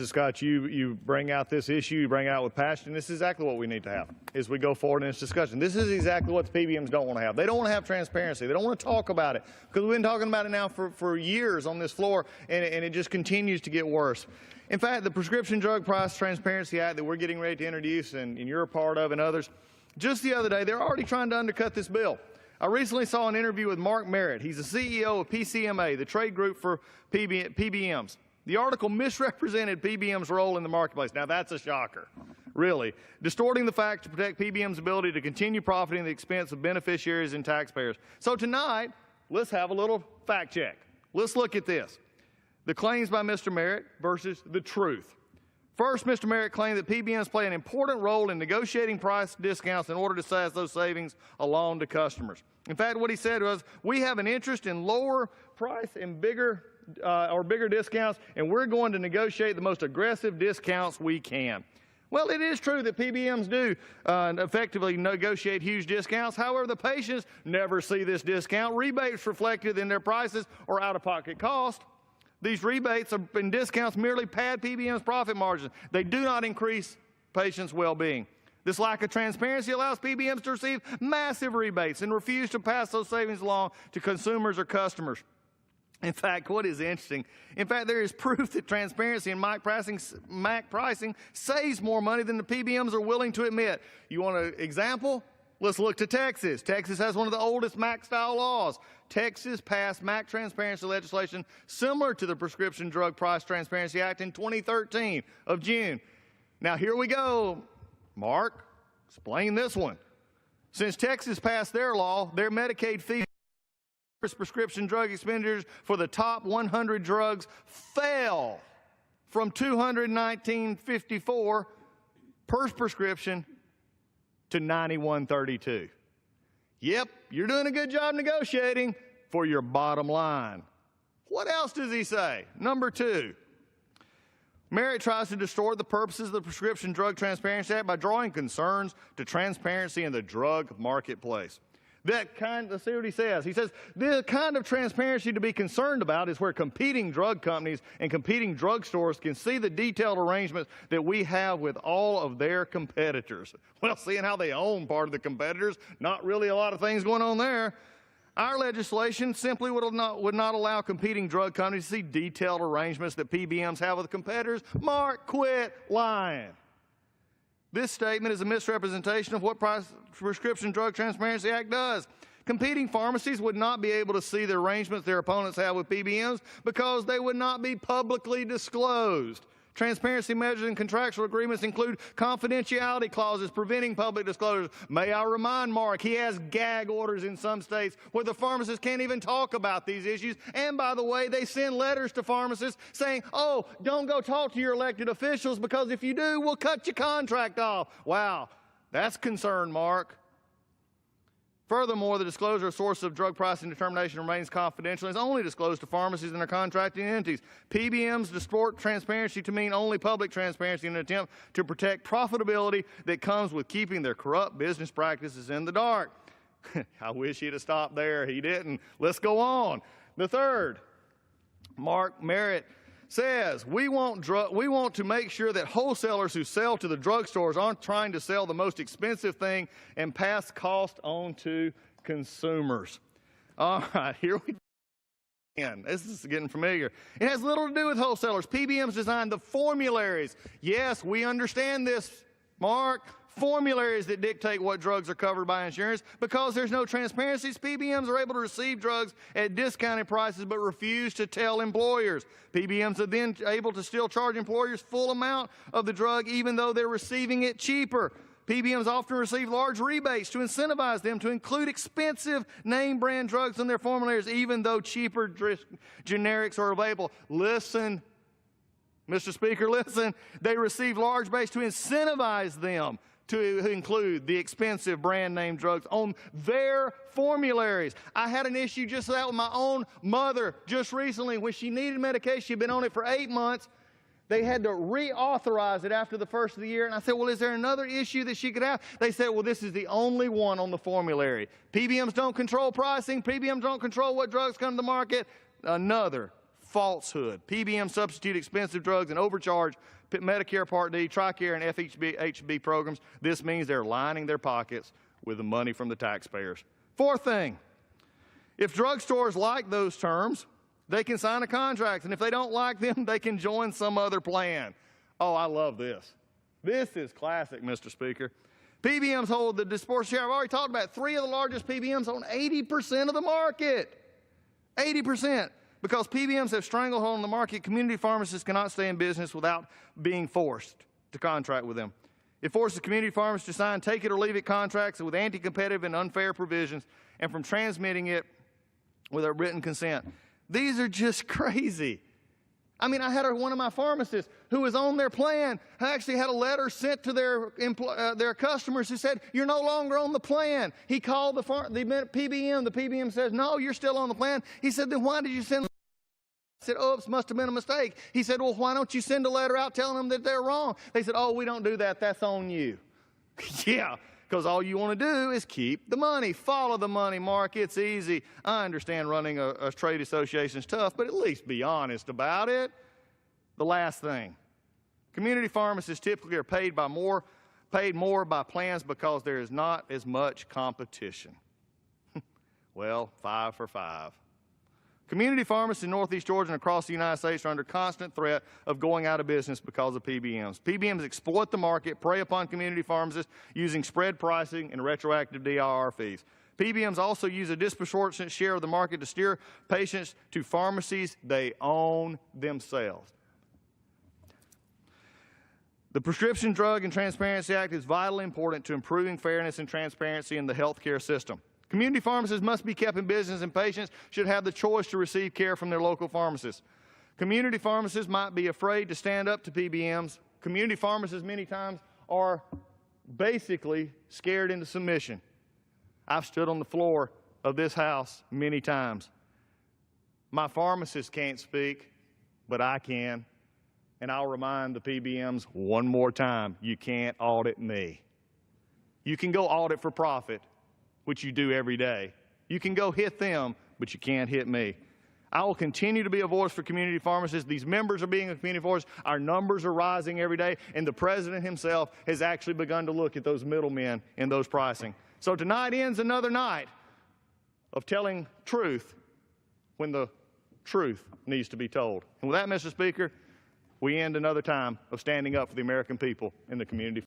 Mrs. Scott, you bring out this issue, you bring it out with passion. This is exactly what we need to have as we go forward in this discussion. This is exactly what the PBMs don't want to have. They don't want to have transparency. They don't want to talk about it because we've been talking about it now for years on this floor, and it just continues to get worse. In fact, the Prescription Drug Price Transparency Act that we're getting ready to introduce, and you're a part of, and others, just the other day, they're already trying to undercut this bill. I recently saw an interview with Merritt. He's the CEO of PCMA, the trade group for PBMs. The article misrepresented PBM's role in the marketplace. Now, that's a shocker, really. Distorting the facts to protect PBM's ability to continue profiting at the expense of beneficiaries and taxpayers. So tonight, let's have a little fact check. Let's look at this. The claims by Mr. Merritt versus the truth. First, Mr. Merritt claimed that PBMs play an important role in negotiating price discounts in order to pass those savings along to customers. In fact, what he said was, we have an interest in lower price and bigger discounts, and we're going to negotiate the most aggressive discounts we can. Well, it is true that PBMs do effectively negotiate huge discounts. However, the patients never see this discount. Rebates reflected in their prices or out-of-pocket cost. These rebates and discounts merely pad PBM's profit margins. They do not increase patients' well-being. This lack of transparency allows PBMs to receive massive rebates and refuse to pass those savings along to consumers or customers. In fact, what is interesting, there is proof that transparency in MAC pricing saves more money than the PBMs are willing to admit. You want an example? Let's look to Texas. Texas has one of the oldest MAC-style laws. Texas passed MAC transparency legislation similar to the Prescription Drug Price Transparency Act in 2013 of June. Now, here we go. Mark, explain this one. Since Texas passed their law, their Medicaid fee prescription drug expenditures for the top 100 drugs fell from $219.54 per prescription to $91.32. Yep, you're doing a good job negotiating for your bottom line. What else does he say? Number two, Merritt tries to distort the purposes of the Prescription Drug Transparency Act by drawing concerns to transparency in the drug marketplace. Let's see what he says. He says, the kind of transparency to be concerned about is where competing drug companies and competing drugstores can see the detailed arrangements that we have with all of their competitors. Well, seeing how they own part of the competitors, not really a lot of things going on there. Our legislation simply would not allow competing drug companies to see detailed arrangements that PBMs have with competitors. Mark, quit lying. This statement is a misrepresentation of what Prescription Drug Transparency Act does. Competing pharmacies would not be able to see the arrangements their opponents have with PBMs because they would not be publicly disclosed. Transparency measures and contractual agreements include confidentiality clauses preventing public disclosures. May I remind Mark, he has gag orders in some states where the pharmacists can't even talk about these issues. And by the way, they send letters to pharmacists saying, oh, don't go talk to your elected officials because if you do, we'll cut your contract off. Wow, that's concern, Mark. Furthermore, the disclosure of sources of drug pricing determination remains confidential and is only disclosed to pharmacies and their contracting entities. PBMs distort transparency to mean only public transparency in an attempt to protect profitability that comes with keeping their corrupt business practices in the dark. I wish he'd have stopped there. He didn't. Let's go on. The third, Merritt says, we want to make sure that wholesalers who sell to the drugstores aren't trying to sell the most expensive thing and pass cost on to consumers. All right, here we go. This is getting familiar. It has little to do with wholesalers. PBMs designed the formularies. Yes, we understand this, Mark. Formularies that dictate what drugs are covered by insurance. Because there's no transparency, PBMs are able to receive drugs at discounted prices but refuse to tell employers. PBMs are then able to still charge employers full amount of the drug even though they're receiving it cheaper. PBMs often receive large rebates to incentivize them to include expensive name brand drugs in their formularies even though cheaper generics are available. Listen, Mr. Speaker, listen. They receive large rebates to incentivize them to include the expensive brand name drugs on their formularies. I had an issue just like that with my own mother just recently when she needed medication. She'd been on it for 8 months. They had to reauthorize it after the first of the year. And I said, well, is there another issue that she could have? They said, well, this is the only one on the formulary. PBMs don't control pricing. PBMs don't control what drugs come to the market. Another falsehood. PBM substitute expensive drugs and overcharge Medicare Part D, TRICARE, and FHB programs. This means they're lining their pockets with the money from the taxpayers. Fourth thing, if drugstores like those terms, they can sign a contract, and if they don't like them, they can join some other plan. Oh, I love this. This is classic, Mr. Speaker. PBMs hold the disproportionate share. I've already talked about 3 of the largest PBMs own 80% of the market. 80%. Because PBMs have stranglehold on the market, community pharmacists cannot stay in business without being forced to contract with them. It forces community pharmacists to sign take-it-or-leave-it contracts with anti-competitive and unfair provisions and from transmitting it with a written consent. These are just crazy. I mean, I had one of my pharmacists who was on their plan, actually had a letter sent to their customers who said, you're no longer on the plan. He called the PBM. The PBM says, no, you're still on the plan. He said, then why did you send? I said, oops, must have been a mistake. He said, well, why don't you send a letter out telling them that they're wrong? They said, oh, we don't do that. That's on you. Yeah, because all you want to do is keep the money. Follow the money, Mark. It's easy. I understand running a trade association is tough, but at least be honest about it. The last thing, community pharmacists typically are paid more by plans because there is not as much competition. Well, 5 for 5. Community pharmacists in Northeast Georgia and across the United States are under constant threat of going out of business because of PBMs. PBMs exploit the market, prey upon community pharmacists using spread pricing and retroactive DIR fees. PBMs also use a disproportionate share of the market to steer patients to pharmacies they own themselves. The Prescription Drug and Transparency Act is vitally important to improving fairness and transparency in the healthcare system. Community pharmacists must be kept in business, and patients should have the choice to receive care from their local pharmacists. Community pharmacists might be afraid to stand up to PBMs. Community pharmacists many times are basically scared into submission. I've stood on the floor of this house many times. My pharmacist can't speak, but I can. And I'll remind the PBMs one more time, you can't audit me. You can go audit for profit, which you do every day. You can go hit them, but you can't hit me. I will continue to be a voice for community pharmacists. These members are being a community voice. Our numbers are rising every day, and the president himself has actually begun to look at those middlemen in those pricing. So tonight ends another night of telling truth when the truth needs to be told. And with that, Mr. Speaker, we end another time of standing up for the American people in the community.